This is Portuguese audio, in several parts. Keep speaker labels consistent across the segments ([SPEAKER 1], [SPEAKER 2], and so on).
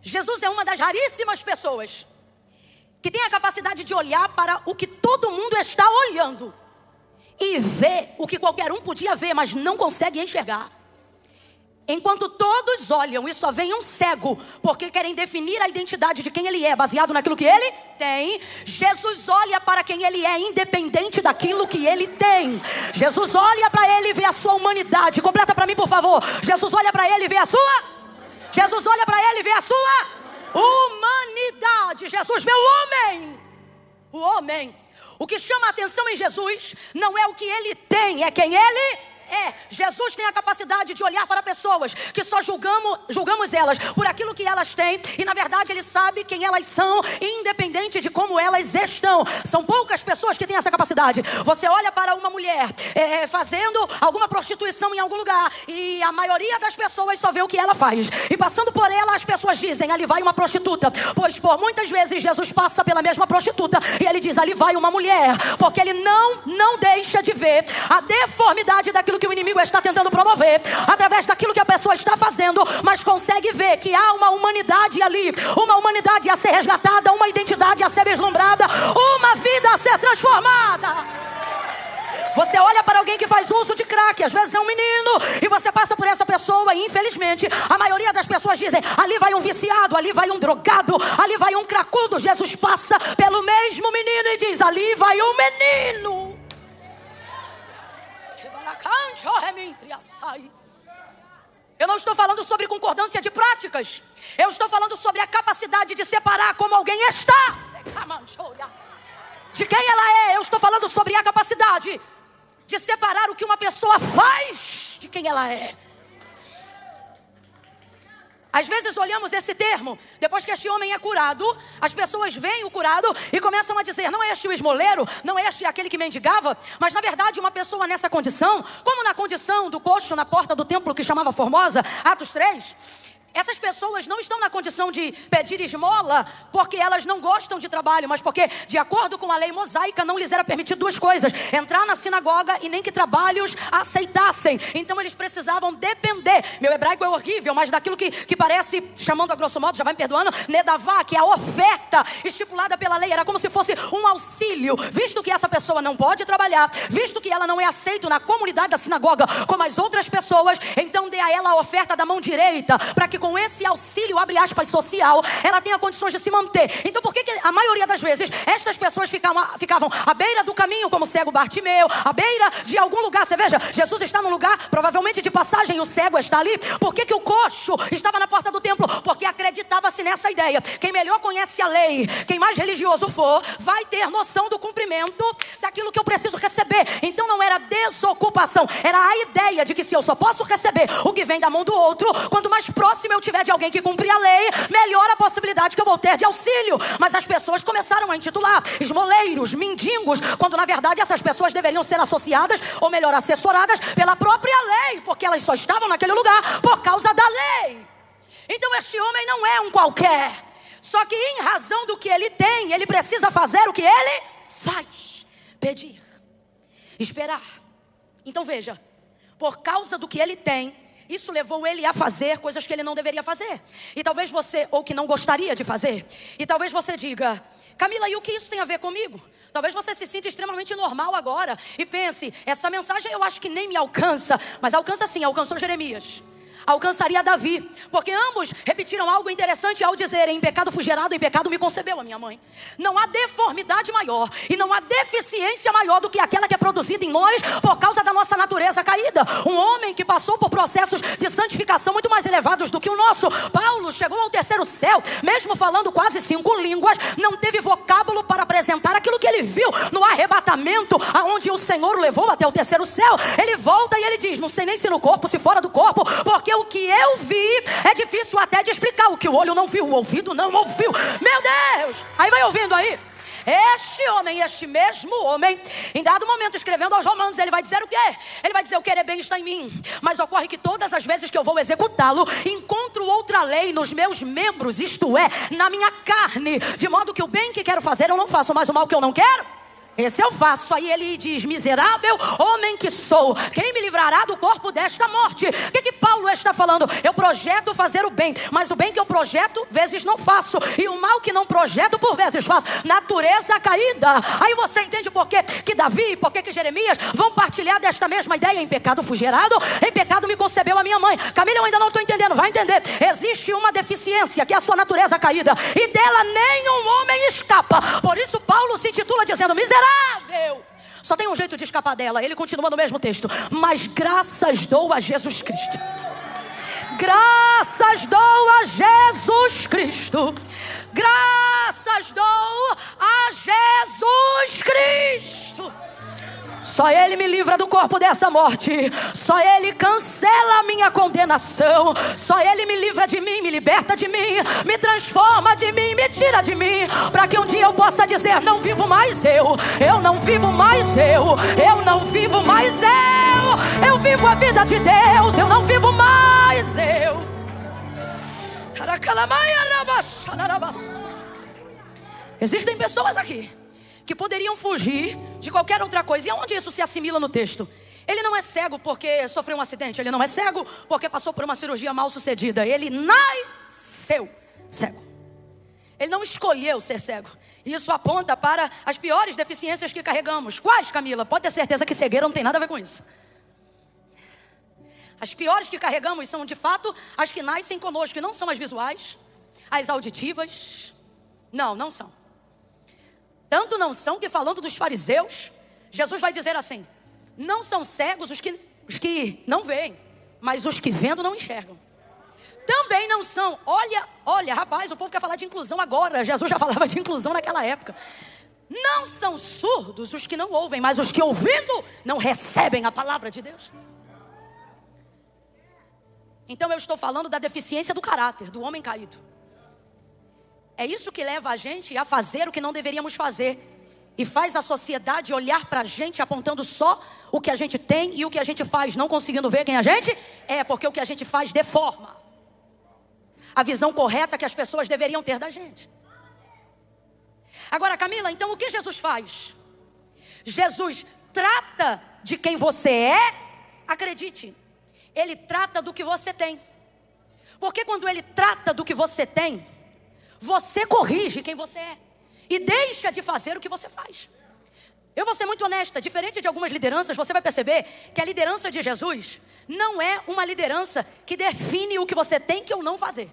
[SPEAKER 1] Jesus é uma das raríssimas pessoas que tem a capacidade de olhar para o que todo mundo está olhando e ver o que qualquer um podia ver, mas não consegue enxergar. Enquanto todos olham e só vem um cego, porque querem definir a identidade de quem ele é, baseado naquilo que ele tem, Jesus olha para quem ele é, independente daquilo que ele tem. Jesus olha para ele e vê a sua humanidade. Completa para mim, por favor. Jesus olha para ele e vê a sua... Jesus olha para ele e vê a sua humanidade. Jesus vê o homem. O homem. O que chama a atenção em Jesus não é o que ele tem, é quem ele é. Jesus tem a capacidade de olhar para pessoas que só julgamos elas por aquilo que elas têm, e na verdade ele sabe quem elas são, independente de como elas estão. São poucas pessoas que têm essa capacidade. Você olha para uma mulher fazendo alguma prostituição em algum lugar, e a maioria das pessoas só vê o que ela faz, e passando por ela as pessoas dizem: ali vai uma prostituta. Pois por muitas vezes Jesus passa pela mesma prostituta e ele diz: ali vai uma mulher, porque ele não deixa de ver a deformidade daquilo que o inimigo está tentando promover, através daquilo que a pessoa está fazendo, mas consegue ver que há uma humanidade ali, uma humanidade a ser resgatada, uma identidade a ser vislumbrada, uma vida a ser transformada. Você olha para alguém que faz uso de crack, às vezes é um menino, e você passa por essa pessoa e infelizmente a maioria das pessoas dizem: ali vai um viciado, ali vai um drogado, ali vai um cracudo. Jesus passa pelo mesmo menino e diz: ali vai um menino. Eu não estou falando sobre concordância de práticas, eu estou falando sobre a capacidade de separar como alguém está de quem ela é. Eu estou falando sobre a capacidade de separar o que uma pessoa faz de quem ela é. Às vezes olhamos esse termo, depois que este homem é curado, as pessoas veem o curado e começam a dizer: não é este o esmoleiro, não é este aquele que mendigava. Mas na verdade uma pessoa nessa condição, como na condição do coxo na porta do templo que chamava Formosa, Atos 3... essas pessoas não estão na condição de pedir esmola porque elas não gostam de trabalho, mas porque, de acordo com a lei mosaica, não lhes era permitido duas coisas: entrar na sinagoga e nem que trabalhos aceitassem. Então eles precisavam depender. Meu hebraico é horrível, mas daquilo que parece, chamando a grosso modo, já vai me perdoando, nedavá, que é a oferta estipulada pela lei. Era como se fosse um auxílio, visto que essa pessoa não pode trabalhar, visto que ela não é aceita na comunidade da sinagoga como as outras pessoas, então dê a ela a oferta da mão direita, para que com esse auxílio, abre aspas, social, ela tenha condições de se manter. Então por que a maioria das vezes estas pessoas ficavam à beira do caminho, como o cego Bartimeu, à beira de algum lugar? Você veja, Jesus está num lugar provavelmente de passagem e o cego está ali. Por que o coxo estava na porta do templo? Porque acreditava-se nessa ideia: quem melhor conhece a lei, quem mais religioso for, vai ter noção do cumprimento daquilo que eu preciso receber. Então não era desocupação, era a ideia de que se eu só posso receber o que vem da mão do outro, quanto mais próximo eu tiver de alguém que cumpre a lei, melhor a possibilidade que eu vou ter de auxílio. Mas as pessoas começaram a intitular esmoleiros, mendigos, quando na verdade essas pessoas deveriam ser associadas, ou melhor, assessoradas pela própria lei, porque elas só estavam naquele lugar por causa da lei. Então este homem não é um qualquer, só que em razão do que ele tem, ele precisa fazer o que ele faz: pedir, esperar. Então veja, por causa do que ele tem, isso levou ele a fazer coisas que ele não deveria fazer. E talvez você, ou que não gostaria de fazer. E talvez você diga: Camila, e o que isso tem a ver comigo? Talvez você se sinta extremamente normal agora e pense: essa mensagem eu acho que nem me alcança. Mas alcança sim, alcançou Jeremias, alcançaria Davi, porque ambos repetiram algo interessante ao dizerem: em pecado fui gerado, em pecado me concebeu a minha mãe. Não há deformidade maior e não há deficiência maior do que aquela que é produzida em nós por causa da nossa natureza caída. Um homem que passou por processos de santificação muito mais elevados do que o nosso. Paulo chegou ao terceiro céu, mesmo falando quase 5 línguas, não teve vocábulo para apresentar aquilo que ele viu no arrebatamento, aonde o Senhor o levou até o terceiro céu. Ele volta e ele diz: não sei nem se no corpo, se fora do corpo, porque o que eu vi é difícil até de explicar. O que o olho não viu, o ouvido não ouviu. Meu Deus! Aí vai ouvindo aí. Este homem, este mesmo homem, em dado momento escrevendo aos Romanos, ele vai dizer o quê? Ele vai dizer: o querer bem está em mim, mas ocorre que todas as vezes que eu vou executá-lo, encontro outra lei nos meus membros, isto é, na minha carne, de modo que o bem que quero fazer eu não faço, mas o mal que eu não quero Esse eu faço. Aí ele diz: miserável homem que sou, quem me livrará do corpo desta morte? O que Paulo está falando? Eu projeto fazer o bem, mas o bem que eu projeto, vezes não faço, e o mal que não projeto, por vezes faço. Natureza caída. Aí você entende por quê que Davi, por que Jeremias vão partilhar desta mesma ideia? Em pecado fui gerado, em pecado me concebeu a minha mãe. Camila, eu ainda não estou entendendo. Vai entender. Existe uma deficiência, que é a sua natureza caída, e dela nenhum homem escapa. Por isso Paulo se intitula dizendo: miserável. Só tem um jeito de escapar dela. Ele continua no mesmo texto: mas graças dou a Jesus Cristo. Graças dou a Jesus Cristo. Graças dou a Jesus Cristo. Só Ele me livra do corpo dessa morte. Só Ele cancela a minha condenação. Só Ele me livra de mim, me liberta de mim, me transforma de mim, me tira de mim, para que um dia eu possa dizer: não vivo mais eu não vivo mais eu não vivo mais eu vivo a vida de Deus, eu não vivo mais eu. Existem pessoas aqui que poderiam fugir de qualquer outra coisa. E aonde isso se assimila no texto? Ele não é cego porque sofreu um acidente. Ele não é cego porque passou por uma cirurgia mal sucedida. Ele nasceu cego. Ele não escolheu ser cego. Isso aponta para as piores deficiências que carregamos. Quais, Camila? Pode ter certeza que cegueira não tem nada a ver com isso. As piores que carregamos são, de fato, as que nascem conosco. E não são as visuais, as auditivas. Não são. Tanto não são que, falando dos fariseus, Jesus vai dizer assim: não são cegos os que não veem, mas os que vendo não enxergam. Também não são, olha, rapaz, o povo quer falar de inclusão agora. Jesus já falava de inclusão naquela época. Não são surdos os que não ouvem, mas os que ouvindo não recebem a palavra de Deus. Então eu estou falando da deficiência do caráter, do homem caído. É isso que leva a gente a fazer o que não deveríamos fazer, e faz a sociedade olhar para a gente apontando só o que a gente tem e o que a gente faz, não conseguindo ver quem a gente é, porque o que a gente faz deforma a visão correta que as pessoas deveriam ter da gente. Agora, Camila, então o que Jesus faz? Jesus trata de quem você é, acredite, Ele trata do que você tem. Porque quando Ele trata do que você tem, você corrige quem você é e deixa de fazer o que você faz. Eu vou ser muito honesta, diferente de algumas lideranças, você vai perceber que a liderança de Jesus não é uma liderança que define o que você tem que ou não fazer.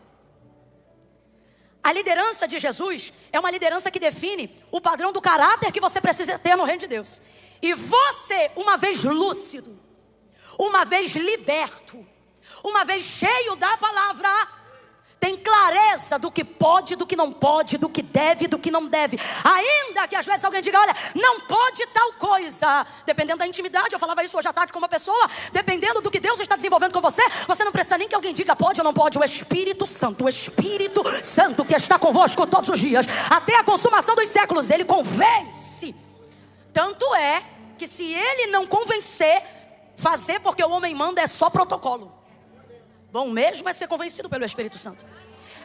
[SPEAKER 1] A liderança de Jesus é uma liderança que define o padrão do caráter que você precisa ter no reino de Deus. E você, uma vez lúcido, uma vez liberto, uma vez cheio da palavra, tem clareza do que pode, do que não pode, do que deve, do que não deve. Ainda que às vezes alguém diga: olha, não pode tal coisa. Dependendo da intimidade, eu falava isso hoje à tarde com uma pessoa. Dependendo do que Deus está desenvolvendo com você, você não precisa nem que alguém diga pode ou não pode. O Espírito Santo que está convosco todos os dias, até a consumação dos séculos, Ele convence. Tanto é que se Ele não convencer, fazer porque o homem manda é só protocolo. Bom mesmo é ser convencido pelo Espírito Santo.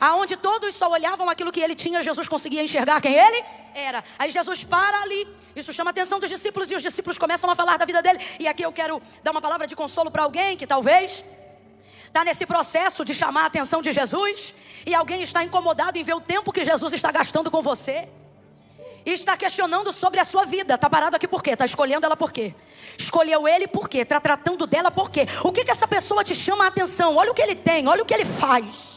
[SPEAKER 1] Aonde todos só olhavam aquilo que ele tinha, Jesus conseguia enxergar quem ele era. Aí Jesus para ali, isso chama a atenção dos discípulos, e os discípulos começam a falar da vida dele. E aqui eu quero dar uma palavra de consolo para alguém que talvez está nesse processo de chamar a atenção de Jesus, e alguém está incomodado em ver o tempo que Jesus está gastando com você, e está questionando sobre a sua vida. Está parado aqui por quê? Está escolhendo ela por quê? Escolheu ele por quê? Está tratando dela por quê? O que essa pessoa te chama a atenção? Olha o que ele tem, olha o que ele faz.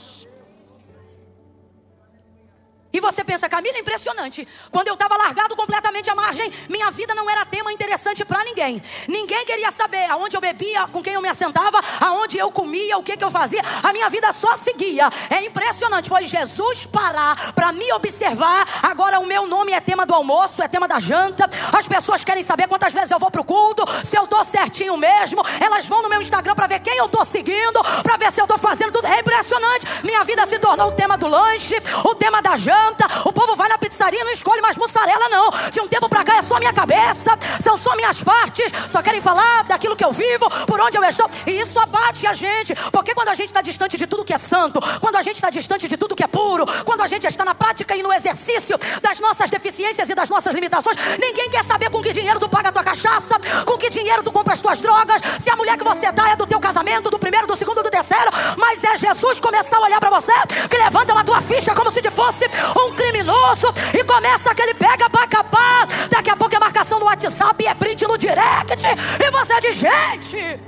[SPEAKER 1] E você pensa: Camila, é impressionante. Quando eu estava largado completamente à margem, minha vida não era tema interessante para ninguém. Ninguém queria saber aonde eu bebia, com quem eu me assentava, aonde eu comia, o que eu fazia. A minha vida só seguia. É impressionante. Foi Jesus parar para me observar. Agora o meu nome é tema do almoço, é tema da janta. As pessoas querem saber quantas vezes eu vou para o culto, se eu estou certinho mesmo. Elas vão no meu Instagram para ver quem eu estou seguindo, para ver se eu estou fazendo tudo. É impressionante. Minha vida se tornou o tema do lanche, o tema da janta, levanta, o povo vai na pizzaria e não escolhe mais mussarela não. De um tempo pra cá é só minha cabeça, são só minhas partes, só querem falar daquilo que eu vivo, por onde eu estou. E isso abate a gente, porque quando a gente está distante de tudo que é santo, quando a gente está distante de tudo que é puro, quando a gente está na prática e no exercício das nossas deficiências e das nossas limitações, ninguém quer saber com que dinheiro tu paga a tua cachaça, com que dinheiro tu compra as tuas drogas, se a mulher que você dá é do teu casamento, do primeiro, do segundo, do terceiro. Mas é Jesus começar a olhar pra você, que levanta uma tua ficha como se fosse um criminoso, e começa aquele pega pra capar. Daqui a pouco é marcação no WhatsApp e é print no direct, e você diz: gente,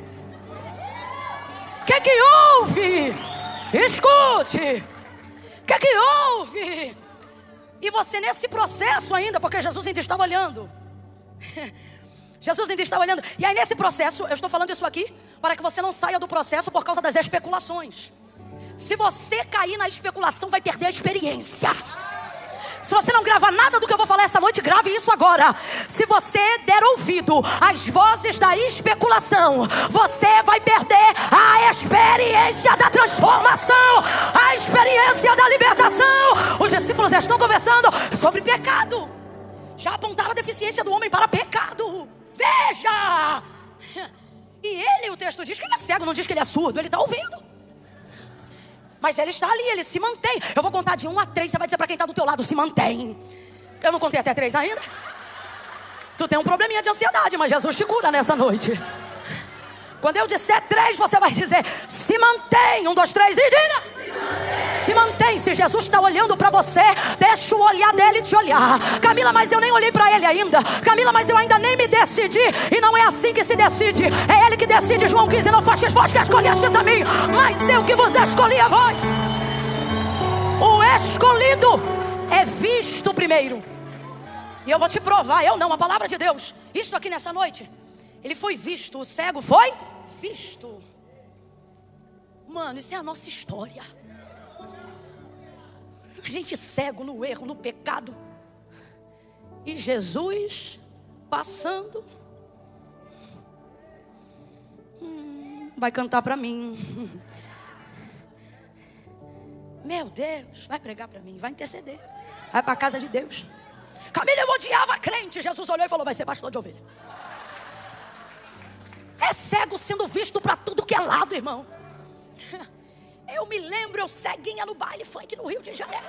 [SPEAKER 1] o que houve? Escute, o que houve? E você nesse processo ainda, porque Jesus ainda está olhando. Jesus ainda está olhando. E aí nesse processo, eu estou falando isso aqui para que você não saia do processo por causa das especulações. Se você cair na especulação, vai perder a experiência. Se você não grava nada do que eu vou falar essa noite, grave isso agora. Se você der ouvido às vozes da especulação, você vai perder a experiência da transformação, a experiência da libertação. Os discípulos estão conversando sobre pecado. Já apontaram a deficiência do homem para pecado. Veja! E ele, o texto diz que ele é cego, não diz que ele é surdo, ele está ouvindo. Mas ele está ali, ele se mantém. Eu vou contar de 1 a 3, você vai dizer para quem está do teu lado: se mantém. Eu não contei até 3 ainda. Tu tem um probleminha de ansiedade, mas Jesus te cura nessa noite. Quando eu disser 3, você vai dizer: se mantém. 1, 2, 3 e diga: se mantém. Se Jesus está olhando para você, deixa o olhar dele te olhar. Camila, mas eu nem olhei para ele ainda. Camila, mas eu ainda nem me decidi. E não é assim que se decide, é ele que decide. João 15: não fostes vós que escolhestes a mim, mas eu que vos escolhi a vós. O escolhido é visto primeiro. E eu vou te provar, eu não, a palavra de Deus. Isto aqui nessa noite, ele foi visto, o cego foi visto. Mano, isso é a nossa história. A gente cego no erro, no pecado. E Jesus passando. Vai cantar para mim. Meu Deus, vai pregar para mim, vai interceder. Vai para a casa de Deus. Camila, eu odiava crente. Jesus olhou e falou: vai ser pastor de ovelha. É cego sendo visto para tudo que é lado, irmão. Eu me lembro, eu ceguinha no baile funk no Rio de Janeiro.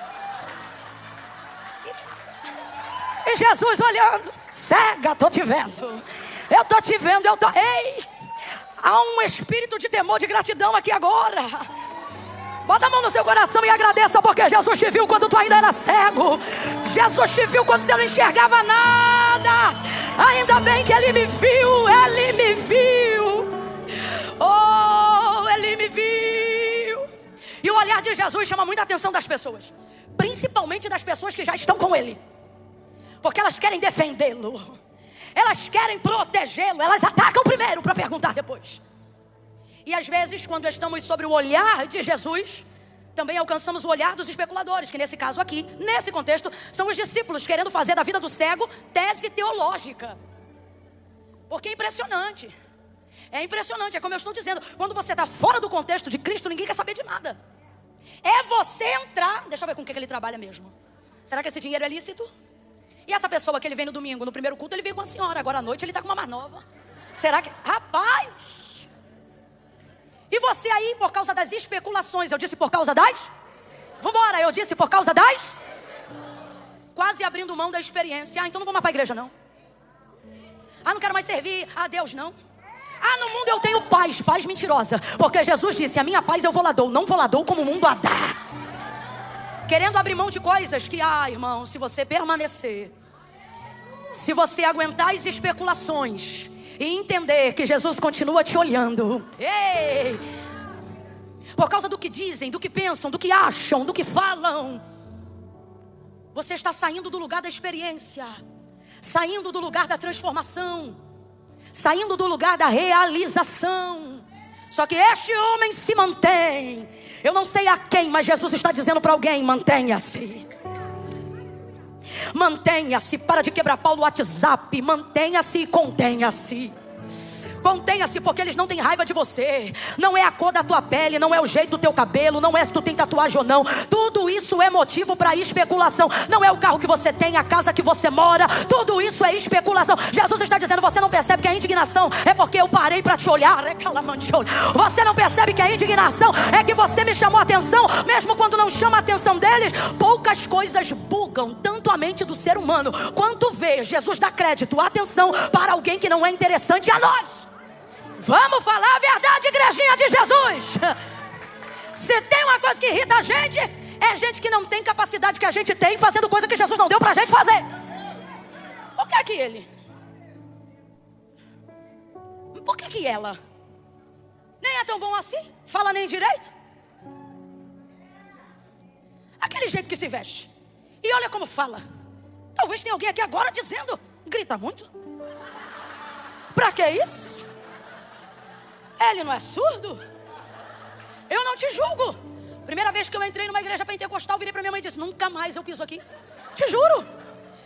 [SPEAKER 1] E Jesus olhando: cega, tô te vendo. Eu tô te vendo, eu tô... Ei, há um espírito de temor, de gratidão aqui agora. Bota a mão no seu coração e agradeça, porque Jesus te viu quando tu ainda era cego. Jesus te viu quando você não enxergava nada. Ainda bem que Ele me viu, Ele me viu. Oh, Ele me viu. E o olhar de Jesus chama muita atenção das pessoas, principalmente das pessoas que já estão com Ele, porque elas querem defendê-lo, elas querem protegê-lo, elas atacam primeiro para perguntar depois. E às vezes, quando estamos sobre o olhar de Jesus, também alcançamos o olhar dos especuladores, que nesse caso aqui, nesse contexto, são os discípulos querendo fazer da vida do cego tese teológica. Porque é impressionante. É impressionante, é como eu estou dizendo, quando você está fora do contexto de Cristo, ninguém quer saber de nada. É você entrar, deixa eu ver com o que ele trabalha mesmo. Será que esse dinheiro é lícito? E essa pessoa que ele vem no domingo, no primeiro culto, ele veio com a senhora, agora à noite ele está com uma mais nova. Será que... Rapaz! E você aí, por causa das especulações, eu disse por causa das... Vambora, eu disse por causa das... Quase abrindo mão da experiência. Ah, então não vou mais para a igreja, não. Ah, não quero mais servir a Deus, não. Ah, no mundo eu tenho paz, paz mentirosa. Porque Jesus disse: a minha paz eu vou lá dou, não vou lá dou como o mundo a dá. Querendo abrir mão de coisas que, irmão, se você permanecer, se você aguentar as especulações e entender que Jesus continua te olhando, ei, por causa do que dizem, do que pensam, do que acham, do que falam, você está saindo do lugar da experiência, saindo do lugar da transformação, saindo do lugar da realização. Só que este homem se mantém. Eu não sei a quem, mas Jesus está dizendo para alguém: mantenha-se. Mantenha-se, para de quebrar pau no WhatsApp. Mantenha-se e contenha-se. Contenha-se, porque eles não têm raiva de você. Não é a cor da tua pele, não é o jeito do teu cabelo, não é se tu tem tatuagem ou não. Tudo isso é motivo para especulação. Não é o carro que você tem, a casa que você mora. Tudo isso é especulação. Jesus está dizendo, você não percebe que a indignação é porque eu parei para te olhar. Você não percebe que a indignação é que você me chamou a atenção, mesmo quando não chama a atenção deles. Poucas coisas bugam tanto a mente do ser humano quanto ver Jesus dar crédito, atenção para alguém que não é interessante a nós. Vamos falar a verdade, igrejinha de Jesus. Se tem uma coisa que irrita a gente, é gente que não tem capacidade que a gente tem, fazendo coisa que Jesus não deu pra gente fazer. Por que que ele? Por que que ela? Nem é tão bom assim, fala nem direito. Aquele jeito que se veste. E olha como fala. Talvez tenha alguém aqui agora dizendo, grita muito. Pra que isso? Ele não é surdo? Eu não te julgo. Primeira vez que eu entrei numa igreja pentecostal, virei pra minha mãe e disse, nunca mais eu piso aqui. Te juro.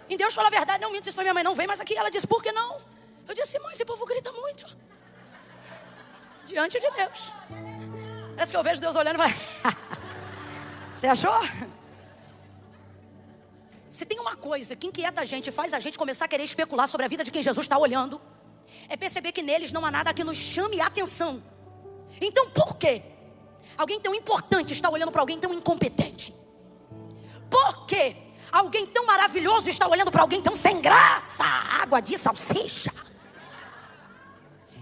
[SPEAKER 1] Em Deus fala a verdade, não minto, disse pra minha mãe, não vem mais aqui. Ela disse, por que não? Eu disse, mãe, esse povo grita muito. Diante de Deus. Parece que eu vejo Deus olhando e vai. Você achou? Se tem uma coisa que inquieta a gente, faz a gente começar a querer especular sobre a vida de quem Jesus está olhando, é perceber que neles não há nada que nos chame a atenção. Então por quê? Alguém tão importante está olhando para alguém tão incompetente? Por quê? Alguém tão maravilhoso está olhando para alguém tão sem graça? Água de salsicha.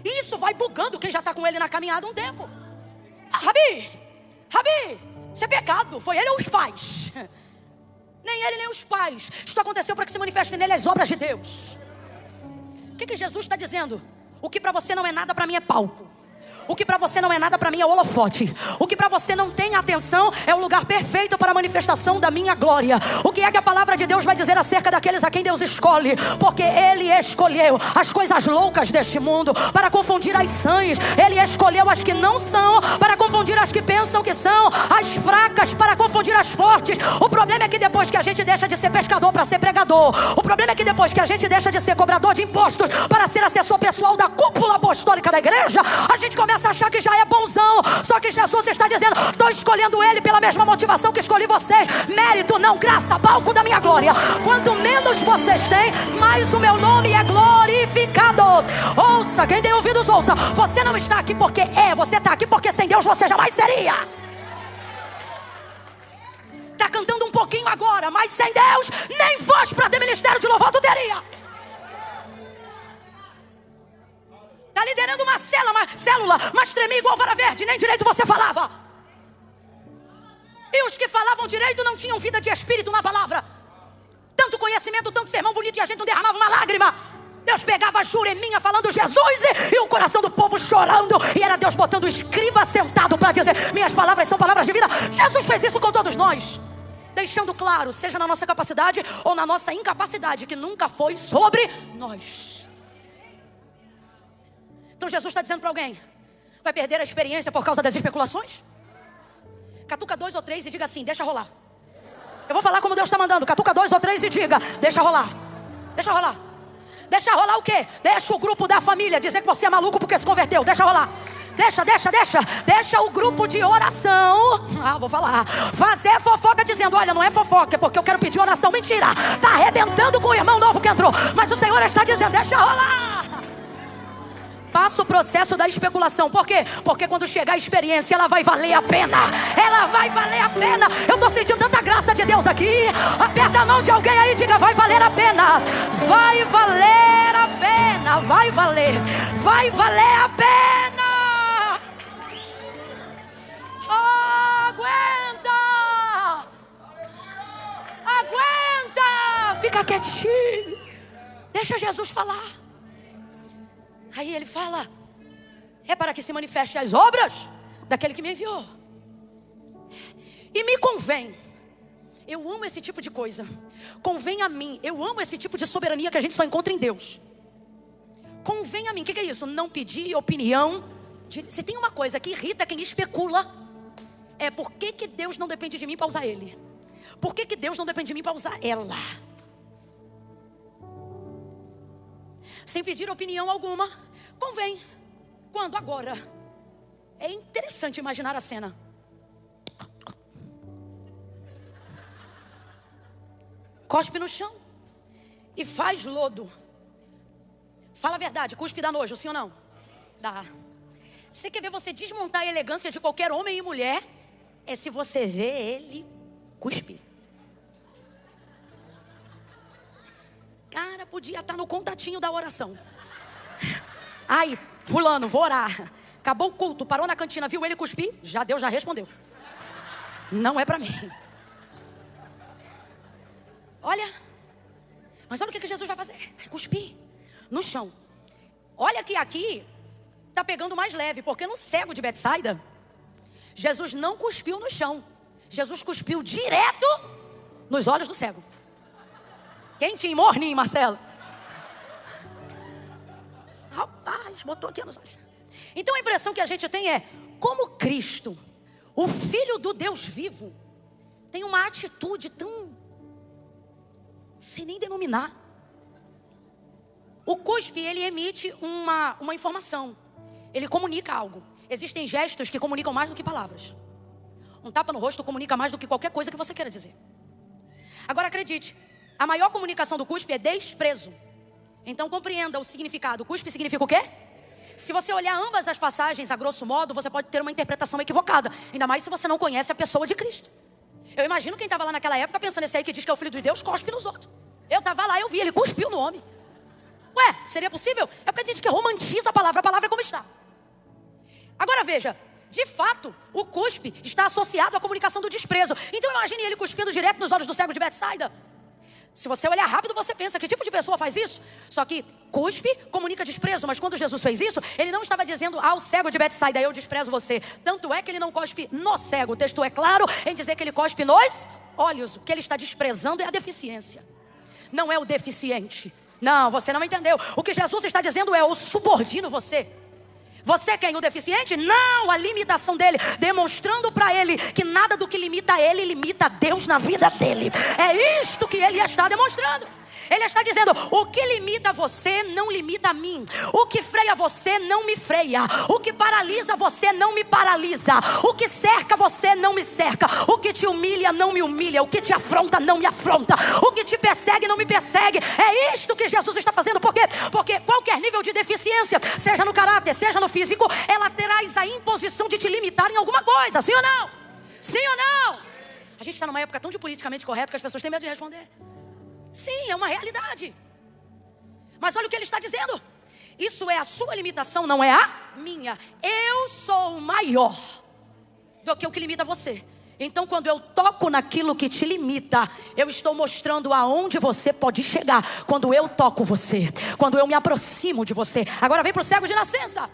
[SPEAKER 1] Isso vai bugando quem já está com ele na caminhada um tempo. Rabi, isso é pecado. Foi ele ou os pais? Nem ele nem os pais. Isso aconteceu para que se manifestem nele as obras de Deus. O que Jesus está dizendo? O que para você não é nada, para mim é palco. O que para você não é nada, para mim é holofote. O que para você não tem atenção é o lugar perfeito para a manifestação da minha glória. O que é que a palavra de Deus vai dizer acerca daqueles a quem Deus escolhe? Porque Ele escolheu as coisas loucas deste mundo para confundir as sãs. Ele escolheu as que não são para confundir as que pensam que são. As fracas para confundir as fortes. O problema é que depois que a gente deixa de ser pescador para ser pregador. O problema é que depois que a gente deixa de ser cobrador de impostos para ser assessor pessoal da cúpula apostólica da igreja, a gente começa a achar que já é bonzão. Só que Jesus está dizendo, estou escolhendo ele pela mesma motivação que escolhi vocês. Mérito, não graça, palco da minha glória. Quanto menos vocês têm, mais o meu nome é glorificado. Ouça, quem tem ouvidos ouça. Você não está aqui porque você está aqui porque sem Deus você jamais seria. Está cantando um pouquinho agora, mas sem Deus nem voz para ter ministério de louvor tu teria. Está liderando uma célula, mas tremia igual vara verde, nem direito você falava. E os que falavam direito não tinham vida de espírito na palavra. Tanto conhecimento, tanto sermão bonito, e a gente não derramava uma lágrima. Deus pegava a Jureminha falando Jesus e o coração do povo chorando. E era Deus botando o escriba sentado para dizer, minhas palavras são palavras de vida. Jesus fez isso com todos nós, deixando claro, seja na nossa capacidade ou na nossa incapacidade, que nunca foi sobre nós. Então Jesus está dizendo para alguém, vai perder a experiência por causa das especulações? Catuca 2 ou 3 e diga assim, deixa rolar. Eu vou falar como Deus está mandando. Catuca 2 ou 3 e diga, deixa rolar. Deixa rolar. Deixa rolar o quê? Deixa o grupo da família dizer que você é maluco porque se converteu. Deixa rolar. Deixa o grupo de oração. Vou falar. Fazer fofoca dizendo, olha, não é fofoca, é porque eu quero pedir oração. Mentira. Está arrebentando com o irmão novo que entrou. Mas o Senhor está dizendo, deixa rolar. Passa o processo da especulação. Por quê? Porque quando chegar a experiência, ela vai valer a pena. Ela vai valer a pena. Eu estou sentindo tanta graça de Deus aqui. Aperta a mão de alguém aí e diga, vai valer a pena. Vai valer a pena. Vai valer. Vai valer a pena. Aguenta. Aguenta. Fica quietinho. Deixa Jesus falar. Aí ele fala, é para que se manifestem as obras daquele que me enviou. E me convém. Eu amo esse tipo de coisa. Convém a mim. Eu amo esse tipo de soberania que a gente só encontra em Deus. Convém a mim. O que é isso? Não pedir opinião. Se tem uma coisa que irrita quem especula, é por que Deus não depende de mim para usar ele? Por que Deus não depende de mim para usar ela? Sem pedir opinião alguma, convém. Quando? Agora. É interessante imaginar a cena. cospe no chão e faz lodo. Fala a verdade, cuspe dá nojo, sim ou não? Dá. Você quer ver você desmontar a elegância de qualquer homem e mulher? É se você vê ele cuspir. Cara, podia estar no contatinho da oração. Ai, fulano, vou orar. Acabou o culto, parou na cantina, viu ele cuspir? Já Deus já respondeu. Não é pra mim. Olha. Mas olha o que Jesus vai fazer. Vai cuspir no chão. Olha que aqui tá pegando mais leve, porque no cego de Betsaida, Jesus não cuspiu no chão. Jesus cuspiu direto nos olhos do cego. Quentinho, morninho, Marcelo. Rapaz, botou aqui nos olhos. Então a impressão que a gente tem é, como Cristo, o Filho do Deus vivo, tem uma atitude tão, sem nem denominar. O cuspe, ele emite uma informação. Ele comunica algo. Existem gestos que comunicam mais do que palavras. Um tapa no rosto comunica mais do que qualquer coisa que você queira dizer. Agora acredite, a maior comunicação do cuspe é desprezo. Então compreenda o significado. Cuspe significa o quê? Se você olhar ambas as passagens, a grosso modo, você pode ter uma interpretação equivocada. Ainda mais se você não conhece a pessoa de Cristo. Eu imagino quem estava lá naquela época pensando, esse aí que diz que é o Filho de Deus, cospe nos outros. Eu estava lá, eu vi, ele cuspiu no homem. Ué, seria possível? É porque a gente que romantiza a palavra é como está. Agora veja, de fato, o cuspe está associado à comunicação do desprezo. Então imagine ele cuspindo direto nos olhos do cego de Betsaida. Se você olhar rápido, você pensa, que tipo de pessoa faz isso? Só que cuspe comunica desprezo, mas quando Jesus fez isso, ele não estava dizendo ao cego de Betsaida, eu desprezo você. Tanto é que ele não cospe no cego. O texto é claro em dizer que ele cospe nos olhos. O que ele está desprezando é a deficiência. Não é o deficiente. Não, você não entendeu. O que Jesus está dizendo é, eu subordino você. Você quem? O deficiente? Não, a limitação dele. Demonstrando para ele que nada do que limita ele, limita Deus na vida dele. É isto que ele está demonstrando. Ele está dizendo, o que limita você não limita a mim. O que freia você não me freia. O que paralisa você não me paralisa. O que cerca você não me cerca. O que te humilha não me humilha. O que te afronta não me afronta. O que te persegue não me persegue. É isto que Jesus está fazendo. Por quê? Porque qualquer nível de deficiência, seja no caráter, seja no físico, ela terá a imposição de te limitar em alguma coisa. Sim ou não? Sim ou não? A gente está numa época tão de politicamente correto que as pessoas têm medo de responder. Sim, é uma realidade. Mas olha o que ele está dizendo. Isso é a sua limitação, não é a minha. Eu sou maior do que o que limita você. Então quando eu toco naquilo que te limita, eu estou mostrando aonde você pode chegar. Quando eu toco você, quando eu me aproximo de você. Agora vem para o cego de nascença.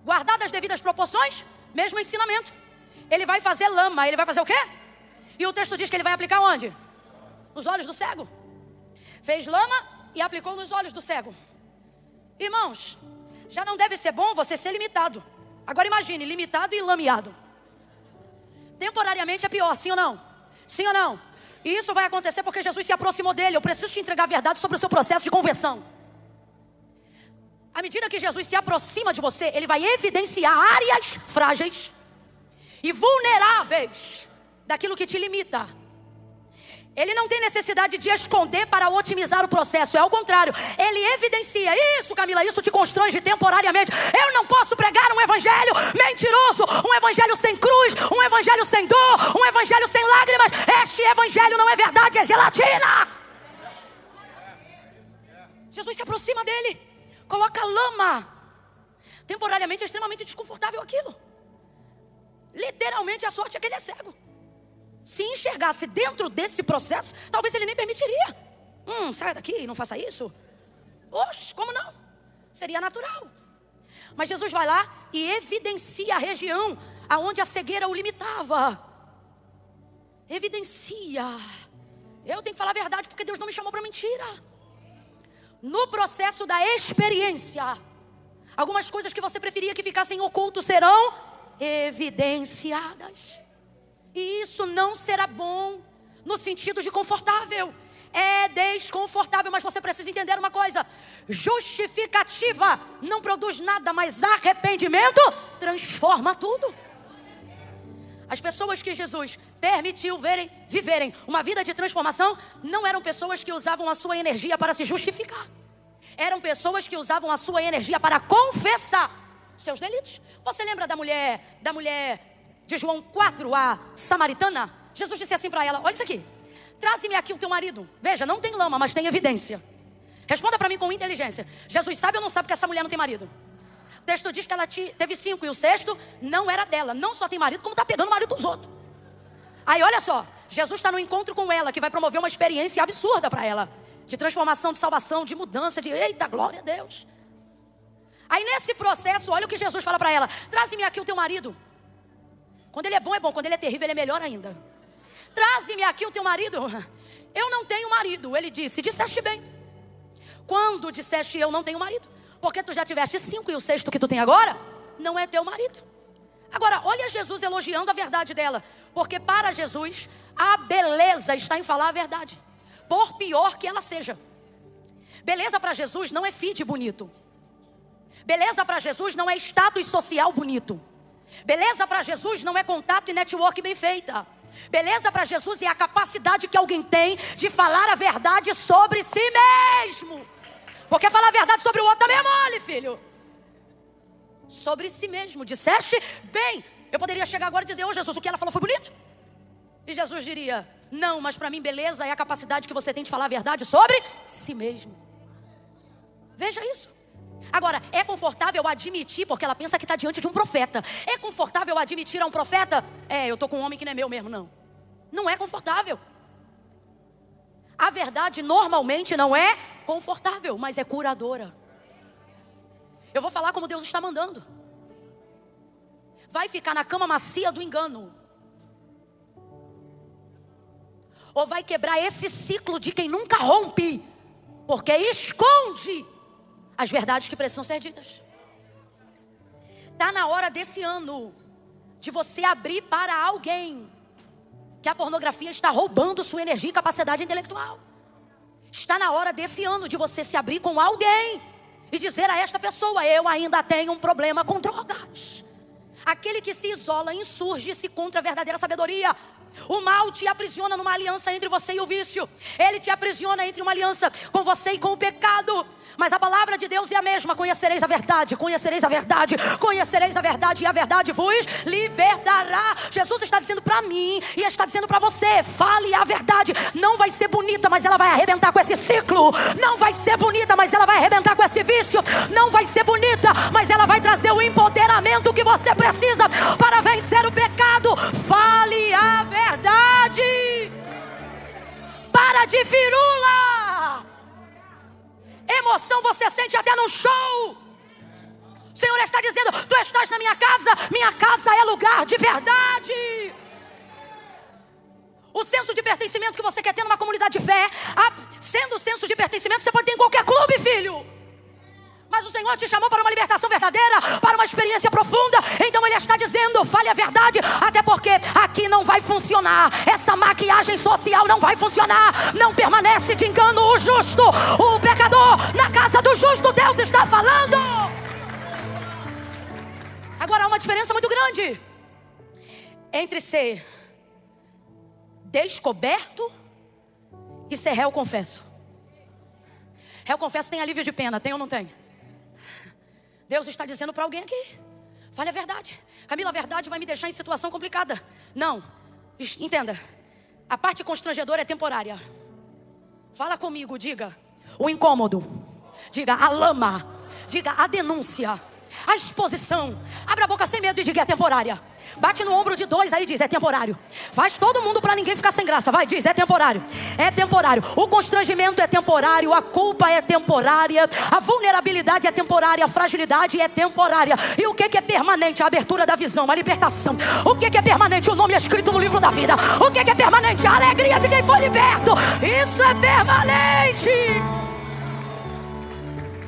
[SPEAKER 1] Guardadas as devidas proporções, mesmo ensinamento. Ele vai fazer lama, ele vai fazer o quê? E o texto diz que ele vai aplicar onde? Nos olhos do cego. Fez lama e aplicou nos olhos do cego. Irmãos, já não deve ser bom você ser limitado. Agora imagine, limitado e lameado. Temporariamente é pior, sim ou não? Sim ou não? E isso vai acontecer porque Jesus se aproximou dele. Eu preciso te entregar a verdade sobre o seu processo de conversão. À medida que Jesus se aproxima de você, ele vai evidenciar áreas frágeis e vulneráveis daquilo que te limita. Ele não tem necessidade de esconder para otimizar o processo. É ao contrário. Ele evidencia. Isso, Camila, isso te constrange temporariamente. Eu não posso pregar um evangelho mentiroso. Um evangelho sem cruz. Um evangelho sem dor. Um evangelho sem lágrimas. Este evangelho não é verdade, é gelatina. Jesus se aproxima dele. Coloca lama. Temporariamente é extremamente desconfortável aquilo. Literalmente a sorte é que ele é cego. Se enxergasse dentro desse processo, talvez ele nem permitiria. Sai daqui, não faça isso. Oxe, como não? Seria natural. Mas Jesus vai lá e evidencia a região aonde a cegueira o limitava. Evidencia. Eu tenho que falar a verdade porque Deus não me chamou para mentira. No processo da experiência, algumas coisas que você preferia que ficassem ocultas serão evidenciadas. E isso não será bom no sentido de confortável. É desconfortável, mas você precisa entender uma coisa. Justificativa não produz nada, mas arrependimento transforma tudo. As pessoas que Jesus permitiu viverem uma vida de transformação não eram pessoas que usavam a sua energia para se justificar. Eram pessoas que usavam a sua energia para confessar seus delitos. Você lembra da mulher de João 4, a samaritana? Jesus disse assim para ela: olha isso aqui, traze-me aqui o teu marido. Veja, não tem lama, mas tem evidência. Responda para mim com inteligência. Jesus sabe ou não sabe que essa mulher não tem marido? O texto diz que ela teve 5 e o 6º não era dela. Não só tem marido, como está pegando o marido dos outros. Aí olha só, Jesus está no encontro com ela, que vai promover uma experiência absurda para ela, de transformação, de salvação, de mudança, de eita, glória a Deus. Aí nesse processo, olha o que Jesus fala para ela: traze-me aqui o teu marido. Quando ele é bom, quando ele é terrível, ele é melhor ainda. Traze-me aqui o teu marido. Eu não tenho marido. Ele disse: disseste bem quando disseste eu não tenho marido, porque tu já tiveste 5 e o 6º que tu tem agora não é teu marido. Agora, olha Jesus elogiando a verdade dela, porque para Jesus a beleza está em falar a verdade, por pior que ela seja. Beleza para Jesus não é feed bonito. Beleza para Jesus não é status social bonito. Beleza para Jesus não é contato e network bem feita. Beleza para Jesus é a capacidade que alguém tem de falar a verdade sobre si mesmo. Porque falar a verdade sobre o outro também é mole, filho. Sobre si mesmo. Disseste bem. Eu poderia chegar agora e dizer: ô Jesus, o que ela falou foi bonito? E Jesus diria: não, mas para mim beleza é a capacidade que você tem de falar a verdade sobre si mesmo. Veja isso. Agora, é confortável admitir, porque ela pensa que está diante de um profeta. É confortável admitir a um profeta: eu estou com um homem que não é meu mesmo. Não, não é confortável. A verdade normalmente não é confortável, mas é curadora. Eu vou falar como Deus está mandando. Vai ficar na cama macia do engano, ou vai quebrar esse ciclo de quem nunca rompe, porque esconde as verdades que precisam ser ditas. Está na hora desse ano de você abrir para alguém que a pornografia está roubando sua energia e capacidade intelectual. Está na hora desse ano de você se abrir com alguém e dizer a esta pessoa: eu ainda tenho um problema com drogas. Aquele que se isola insurge-se contra a verdadeira sabedoria. O mal te aprisiona numa aliança entre você e o vício. Ele te aprisiona entre uma aliança com você e com o pecado. Mas a palavra de Deus é a mesma: conhecereis a verdade, conhecereis a verdade, conhecereis a verdade, e a verdade vos libertará. Jesus está dizendo para mim e está dizendo para você: fale a verdade. Não vai ser bonita, mas ela vai arrebentar com esse ciclo. Não vai ser bonita, mas ela vai arrebentar com esse vício. Não vai ser bonita, mas ela vai trazer o empoderamento que você precisa para vencer o pecado. Fale a verdade. Para de firula. Emoção você sente até num show. O Senhor está dizendo: tu estás na minha casa é lugar de verdade. O senso de pertencimento que você quer ter numa comunidade de fé, sendo o senso de pertencimento, você pode ter em qualquer clube, filho. Mas o Senhor te chamou para uma libertação verdadeira, para uma experiência profunda. Então Ele está dizendo: fale a verdade, até porque aqui não vai funcionar. Essa maquiagem social não vai funcionar. Não permanece de engano o justo, o pecador. Na casa do justo Deus está falando. Agora há uma diferença muito grande entre ser descoberto e ser réu confesso. Réu confesso tem alívio de pena, tem ou não tem? Deus está dizendo para alguém aqui: fale a verdade. Camila, a verdade vai me deixar em situação complicada. Não, entenda, a parte constrangedora é temporária. Fala comigo, diga o incômodo, diga a lama, diga a denúncia, a exposição. Abra a boca sem medo e diga: é temporária. Bate no ombro de 2 aí e diz: é temporário. Faz todo mundo para ninguém ficar sem graça. Vai, diz: é temporário. É temporário. O constrangimento é temporário. A culpa é temporária. A vulnerabilidade é temporária. A fragilidade é temporária. E o que é permanente? A abertura da visão, a libertação. O que é permanente? O nome é escrito no livro da vida. O que é permanente? A alegria de quem foi liberto. Isso é permanente.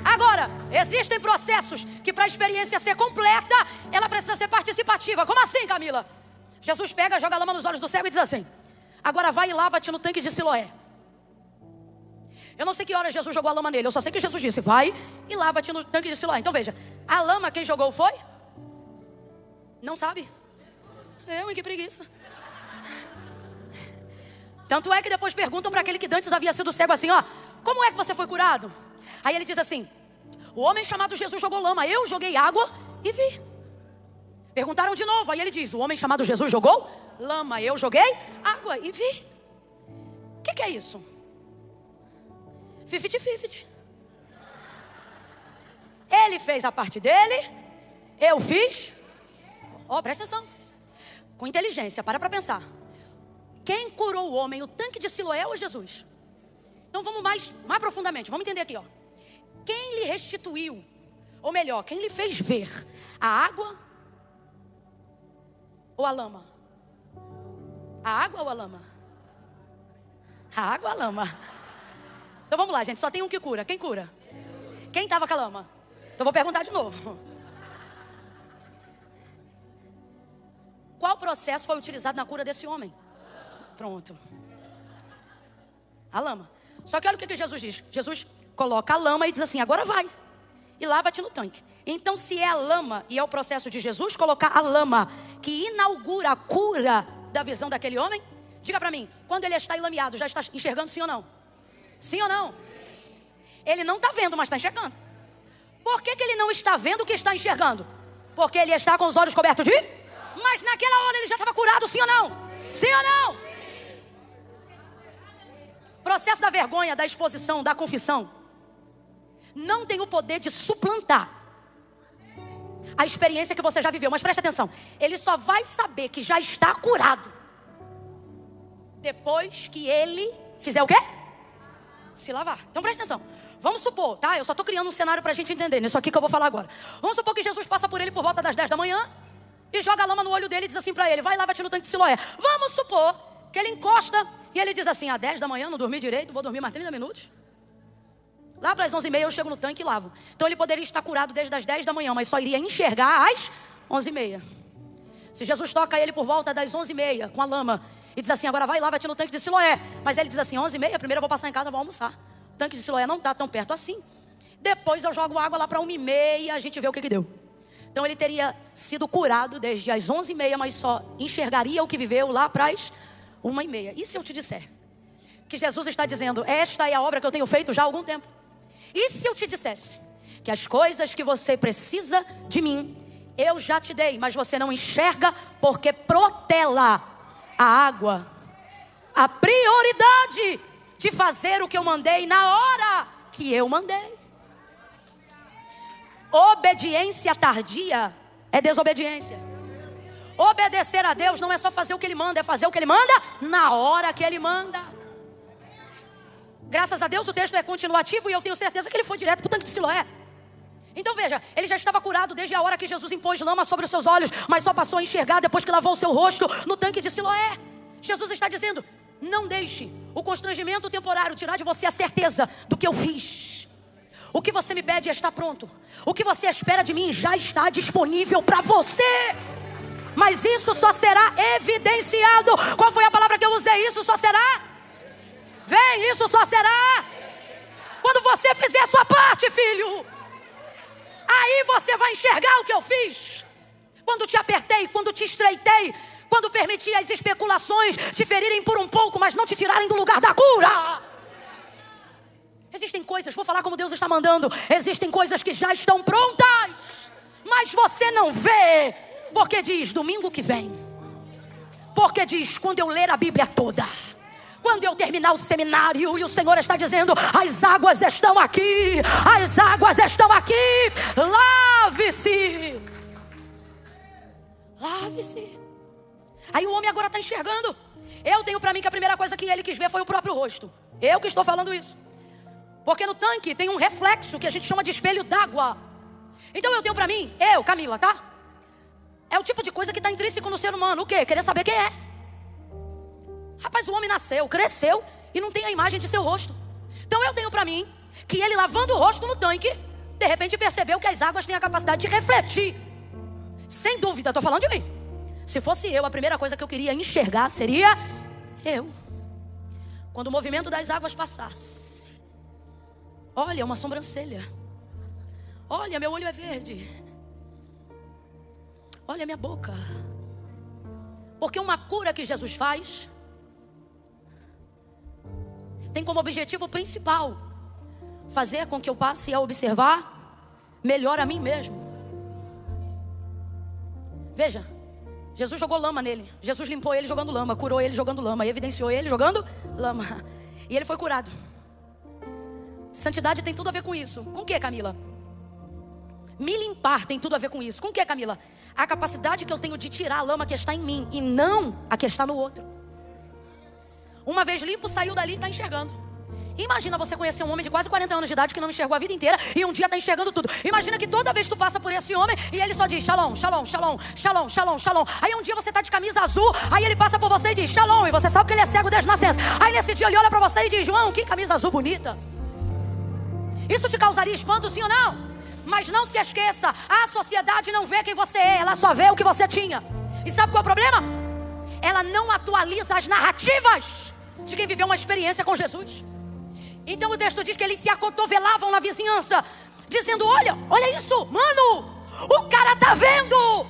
[SPEAKER 1] Agora, existem processos que para a experiência ser completa, ela precisa ser participativa. Como assim, Camila? Jesus pega, joga a lama nos olhos do cego e diz assim: agora vai e lava-te no tanque de Siloé. Eu não sei que hora Jesus jogou a lama nele, eu só sei que Jesus disse: vai e lava-te no tanque de Siloé. Então veja, a lama quem jogou foi? Não sabe? Que preguiça. Tanto é que depois perguntam para aquele que dantes havia sido cego assim, ó, como é que você foi curado? Aí ele diz assim, o homem chamado Jesus jogou lama, eu joguei água e vi. Perguntaram de novo, aí ele diz, o homem chamado Jesus jogou lama, eu joguei água e vi. O que é isso? 50-50. Ele fez a parte dele, eu fiz. Presta atenção. Com inteligência, para pensar. Quem curou o homem, o tanque de Siloé ou Jesus? Então vamos mais profundamente, vamos entender aqui, ó. Quem lhe restituiu, ou melhor, quem lhe fez ver a água ou a lama? A água ou a lama? A água ou a lama? Então vamos lá, gente, só tem um que cura. Quem cura? Quem estava com a lama? Então vou perguntar de novo. Qual processo foi utilizado na cura desse homem? Pronto. A lama. Só que olha o que Jesus diz. Jesus coloca a lama e diz assim, agora vai. E lava-te no tanque. Então se é a lama e é o processo de Jesus colocar a lama que inaugura a cura da visão daquele homem, diga pra mim, quando ele está enlameado, já está enxergando sim ou não? Sim ou não? Ele não está vendo, mas está enxergando. Por que ele não está vendo o que está enxergando? Porque ele está com os olhos cobertos de... Mas naquela hora ele já estava curado, sim ou não? Sim ou não? Processo da vergonha, da exposição, da confissão não tem o poder de suplantar a experiência que você já viveu. Mas preste atenção, ele só vai saber que já está curado depois que ele fizer o quê? Se lavar. Então preste atenção. Vamos supor, tá? Eu só estou criando um cenário para a gente entender nisso aqui que eu vou falar agora. Vamos supor que Jesus passa por ele por volta das 10 da manhã e joga a lama no olho dele e diz assim para ele, vai, lava-te no tanque de Siloé. Vamos supor que ele encosta e ele diz assim, às 10 da manhã não dormi direito, vou dormir mais 30 minutos. Lá para as 11h30 eu chego no tanque e lavo. Então ele poderia estar curado desde as 10 da manhã, mas só iria enxergar às 11h30. Se Jesus toca ele por volta das 11h30 com a lama e diz assim, agora vai, lava-te no tanque de Siloé. Mas ele diz assim, 11h30, primeiro eu vou passar em casa, vou almoçar. O tanque de Siloé não está tão perto assim. Depois eu jogo água lá para 1h30 e a gente vê o que deu. Então ele teria sido curado desde as 11h30, mas só enxergaria o que viveu lá para as 1h30. E se eu te disser que Jesus está dizendo, esta é a obra que eu tenho feito já há algum tempo? E se eu te dissesse que as coisas que você precisa de mim, eu já te dei, mas você não enxerga porque protela a água, a prioridade de fazer o que eu mandei na hora que eu mandei. Obediência tardia é desobediência. Obedecer a Deus não é só fazer o que Ele manda, é fazer o que Ele manda na hora que Ele manda. Graças a Deus o texto é continuativo e eu tenho certeza que ele foi direto para o tanque de Siloé. Então veja, ele já estava curado desde a hora que Jesus impôs lama sobre os seus olhos, mas só passou a enxergar depois que lavou o seu rosto no tanque de Siloé. Jesus está dizendo, não deixe o constrangimento temporário tirar de você a certeza do que eu fiz. O que você me pede está pronto. O que você espera de mim já está disponível para você. Mas isso só será evidenciado. Qual foi a palavra que eu usei? Isso só será... Vem, isso só será quando você fizer a sua parte, filho. Aí você vai enxergar o que eu fiz. Quando te apertei, quando te estreitei, quando permiti as especulações te ferirem por um pouco, mas não te tirarem do lugar da cura. Existem coisas, vou falar como Deus está mandando. Existem coisas que já estão prontas, mas você não vê, porque diz domingo que vem, porque diz quando eu ler a Bíblia toda, quando eu terminar o seminário e o Senhor está dizendo, as águas estão aqui, as águas estão aqui, lave-se. Lave-se. Aí o homem agora está enxergando. Eu tenho para mim que a primeira coisa que ele quis ver foi o próprio rosto. Eu que estou falando isso. Porque no tanque tem um reflexo que a gente chama de espelho d'água. Então eu tenho para mim, eu, Camila, tá? É o tipo de coisa que está intrínseco no ser humano. O quê? Querer saber quem é. Rapaz, o homem nasceu, cresceu e não tem a imagem de seu rosto. Então eu tenho para mim que ele lavando o rosto no tanque, de repente percebeu que as águas têm a capacidade de refletir. Sem dúvida, estou falando de mim. Se fosse eu, a primeira coisa que eu queria enxergar seria eu. Quando o movimento das águas passasse. Olha, uma sobrancelha. Olha, meu olho é verde. Olha a minha boca. Porque uma cura que Jesus faz tem como objetivo principal fazer com que eu passe a observar melhor a mim mesmo. Veja, Jesus jogou lama nele. Jesus limpou ele jogando lama, curou ele jogando lama, evidenciou ele jogando lama. E ele foi curado. Santidade tem tudo a ver com isso. Com o que, Camila? Me limpar tem tudo a ver com isso. Com o que, Camila? A capacidade que eu tenho de tirar a lama que está em mim e não a que está no outro. Uma vez limpo, saiu dali e está enxergando. Imagina você conhecer um homem de quase 40 anos de idade que não enxergou a vida inteira e um dia está enxergando tudo. Imagina que toda vez que tu passa por esse homem e ele só diz shalom, shalom, shalom, shalom, shalom, shalom. Aí um dia você está de camisa azul, aí ele passa por você e diz shalom, e você sabe que ele é cego desde nascença. Aí nesse dia ele olha para você e diz, João, que camisa azul bonita. Isso te causaria espanto, sim ou não? Mas não se esqueça, a sociedade não vê quem você é, ela só vê o que você tinha. E sabe qual é o problema? Ela não atualiza as narrativas de quem viveu uma experiência com Jesus. Então o texto diz que eles se acotovelavam na vizinhança, dizendo, olha isso, mano, o cara tá vendo.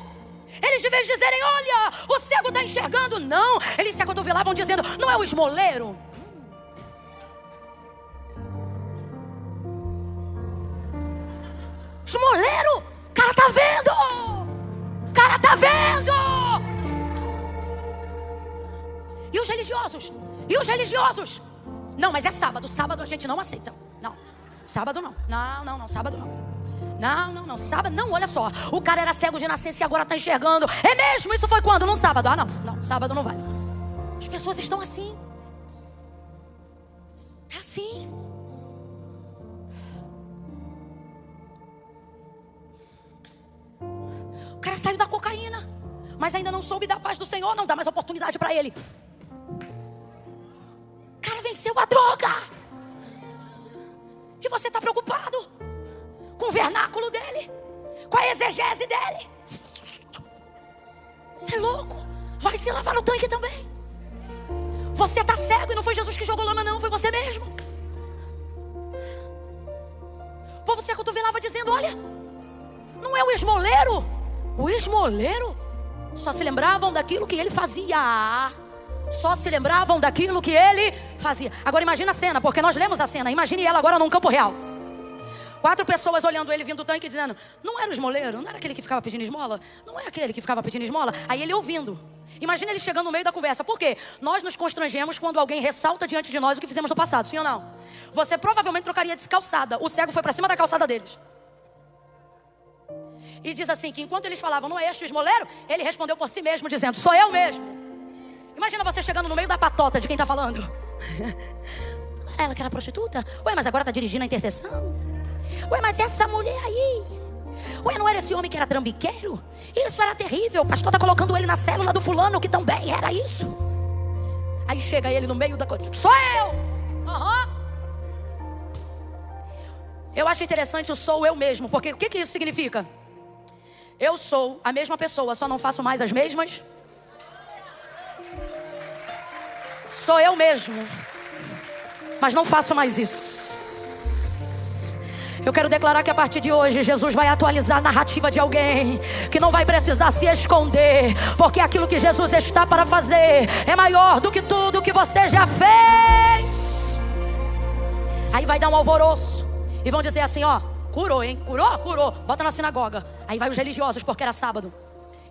[SPEAKER 1] Eles de vez de dizerem, olha, o cego está enxergando. Não, eles se acotovelavam dizendo, não é o esmoleiro? Esmoleiro, o cara tá vendo. O cara tá vendo. E os religiosos? E os religiosos? Não, mas é sábado. Sábado a gente não aceita. Não, sábado não. Não, sábado não. Não, sábado não, olha só. O cara era cego de nascença e agora está enxergando. É mesmo? Isso foi quando? Num sábado. Não, sábado não vale. As pessoas estão assim. É assim. O cara saiu da cocaína, mas ainda não soube da paz do Senhor. Não dá mais oportunidade para ele. O cara venceu a droga. E você está preocupado com o vernáculo dele, com a exegese dele. Você é louco? Vai se lavar no tanque também. Você está cego e não foi Jesus que jogou lama, não, foi você mesmo. O povo se acotovelava dizendo, olha, não é o esmoleiro? O esmoleiro? Só se lembravam daquilo que ele fazia. Só se lembravam daquilo que ele fazia. Agora imagina a cena, porque nós lemos a cena. Imagine ela agora num campo real. 4 pessoas olhando ele vindo do tanque dizendo, não era o esmoleiro? Não era aquele que ficava pedindo esmola? Não é aquele que ficava pedindo esmola? Aí ele ouvindo. Imagina ele chegando no meio da conversa. Por quê? Nós nos constrangemos quando alguém ressalta diante de nós o que fizemos no passado, sim ou não? Você provavelmente trocaria de calçada. O cego foi para cima da calçada deles. E diz assim, que enquanto eles falavam, não é este o esmoleiro? Ele respondeu por si mesmo, dizendo, sou eu mesmo. Imagina você chegando no meio da patota de quem está falando. Era ela que era prostituta? Ué, mas agora está dirigindo a intercessão? Ué, mas essa mulher aí? Ué, não era esse homem que era trambiqueiro? Isso era terrível, o pastor está colocando ele na célula do fulano, que também era isso. Aí chega ele no meio da coisa, sou eu! Eu acho interessante o sou eu mesmo, porque o que isso significa? Eu sou a mesma pessoa, só não faço mais as mesmas. Sou eu mesmo, mas não faço mais isso. Eu quero declarar que a partir de hoje Jesus vai atualizar a narrativa de alguém que não vai precisar se esconder, porque aquilo que Jesus está para fazer é maior do que tudo que você já fez. Aí vai dar um alvoroço e vão dizer assim, ó, curou, hein? Curou, bota na sinagoga. Aí vai os religiosos, porque era sábado,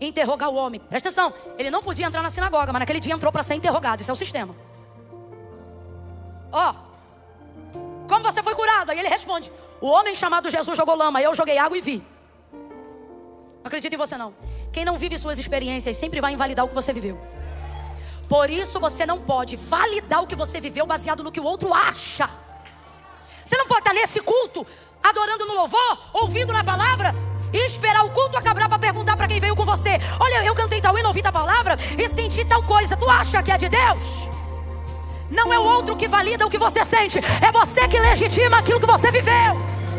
[SPEAKER 1] interrogar o homem. Presta atenção, ele não podia entrar na sinagoga, mas naquele dia entrou para ser interrogado. Isso é o sistema. Como você foi curado? Aí ele responde, o homem chamado Jesus jogou lama, eu joguei água e vi. Não acredito em você não. Quem não vive suas experiências sempre vai invalidar o que você viveu. Por isso você não pode validar o que você viveu baseado no que o outro acha. Você não pode estar nesse culto, adorando no louvor, ouvindo na palavra, e esperar o culto acabar para perguntar para quem veio com você, olha, eu cantei tal hino, ouvi tal palavra e senti tal coisa, tu acha que é de Deus? Não é o outro que valida o que você sente, é você que legitima aquilo que você viveu.